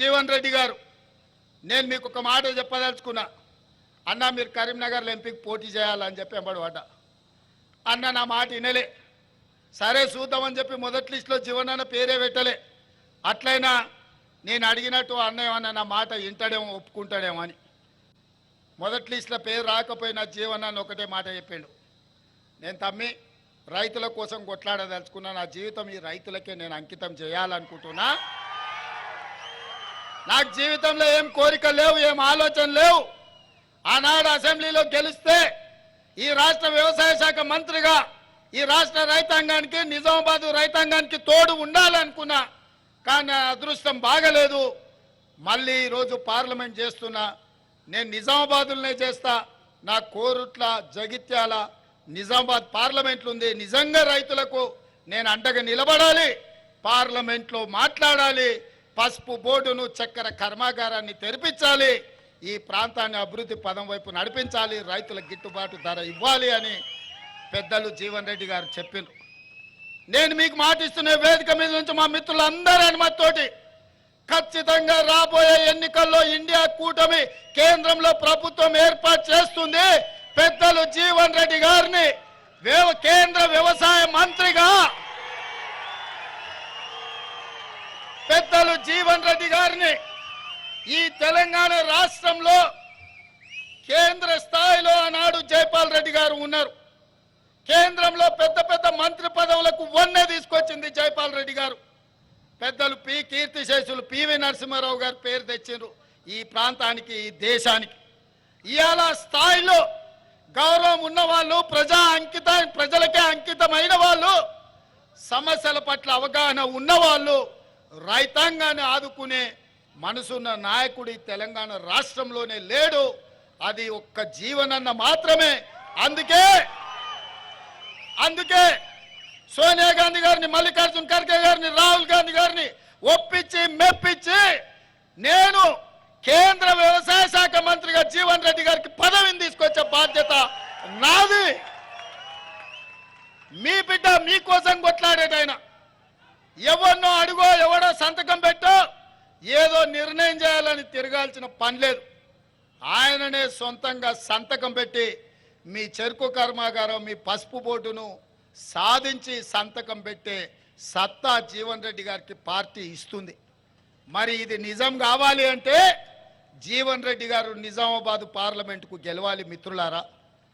జీవన్ రెడ్డి గారు, నేను మీకు ఒక మాట చెప్పదలుచుకున్నా. అన్న మీరు కరీంనగర్లో ఎంపీకి పోటీ చేయాలని చెప్పి ఎంబడవాట. అన్న నా మాట వినలే. సరే చూద్దామని చెప్పి మొదటి లిస్టులో జీవనన్న పేరే పెట్టలే. అట్లయినా నేను అడిగినట్టు అన్న ఏమన్నా నా మాట వింటాడేమో, ఒప్పుకుంటాడేమో అని. మొదటి లిస్టులో పేరు రాకపోయినా జీవనన్న ఒకటే మాట చెప్పిండు, నేను తమ్మి రైతుల కోసం కొట్లాడదలుచుకున్నా, నా జీవితం ఈ రైతులకే నేను అంకితం చేయాలనుకుంటున్నా. నాకు జీవితంలో ఏం కోరికలు లేవు, ఏం ఆలోచన లేవు. ఆనాడు అసెంబ్లీలో గెలిస్తే ఈ రాష్ట్ర వ్యవసాయ శాఖ మంత్రిగా ఈ రాష్ట్ర రైతాంగానికి, నిజామాబాద్ రైతాంగానికి తోడు ఉండాలనుకున్నా. కానీ అదృష్టం బాగలేదు. మళ్ళీ ఈరోజు పార్లమెంట్ చేస్తున్నా. నేను నిజామాబాద్లోనే చేస్తా. నా కోరుట్ల, జగిత్యాల, నిజామాబాద్ పార్లమెంట్లు ఉంది. నిజంగా రైతులకు నేను అండగా నిలబడాలి, పార్లమెంట్లో మాట్లాడాలి, పసుపు బోర్డును, చక్కెర కర్మాగారాన్ని తెరిపించాలి, ఈ ప్రాంతాన్ని అభివృద్ధి పదం వైపు నడిపించాలి, రైతులకు గిట్టుబాటు ధర ఇవ్వాలి అని పెద్దలు జీవన్ రెడ్డి గారు చెప్పిండ్రు. నేను మీకు మాటిస్తున్న వేదిక మీద నుంచి మా మిత్రులందరి అనుమతితోటి ఖచ్చితంగా రాబోయే ఎన్నికల్లో ఇండియా కూటమి కేంద్రంలో ప్రభుత్వం ఏర్పాటు చేస్తుంది. పెద్దలు జీవన్ రెడ్డి గారిని కేంద్ర వ్యవసాయ మంత్రిగా, పెద్దలు జీవన్ రెడ్డి గారిని ఈ తెలంగాణ రాష్ట్రంలో కేంద్ర స్థాయిలో ఆనాడు జైపాల్ రెడ్డి గారు ఉన్నారు. కేంద్రంలో పెద్ద పెద్ద మంత్రి పదవులకు వన్నె తీసుకొచ్చింది జైపాల్ రెడ్డి గారు. పెద్దలు కీర్తిశేషులు పివి నరసింహారావు గారు పేరు తెచ్చిండ్రు ఈ ప్రాంతానికి, ఈ దేశానికి. ఇవాళ స్థాయిలో గౌరవం ఉన్నవాళ్ళు, ప్రజలకే అంకితమైన వాళ్ళు, సమస్యల పట్ల అవగాహన ఉన్నవాళ్ళు, రైతాంగాన్ని ఆదుకునే మనసున్న నాయకుడి తెలంగాణ రాష్ట్రంలోనే లేడు. అది ఒక్క జీవనన్న మాత్రమే. అందుకే సోనియా గాంధీ గారిని, మల్లికార్జున ఖర్గే గారిని, రాహుల్ గాంధీ గారిని ఒప్పించి మెప్పించి నేను కేంద్ర వ్యవసాయ శాఖ మంత్రిగా జీవన్ రెడ్డి గారికి పదవిని తీసుకొచ్చే బాధ్యత నాది. మీ బిడ్డ మీకోసం కొట్లాడేటైనా ఎవరినో అడుగో, ఎవడో సంతకం పెట్టో ఏదో నిర్ణయం చేయాలని తిరగాల్సిన పని లేదు. ఆయననే సొంతంగా సంతకం పెట్టి మీ చెరుకు కర్మాగారం, మీ పసుపు బోర్డును సాధించి సంతకం పెట్టే సత్తా జీవన్ రెడ్డి గారికి పార్టీ ఇస్తుంది. మరి ఇది నిజం కావాలి అంటే జీవన్ రెడ్డి గారు నిజామాబాద్ పార్లమెంటుకు గెలవాలి మిత్రులారా.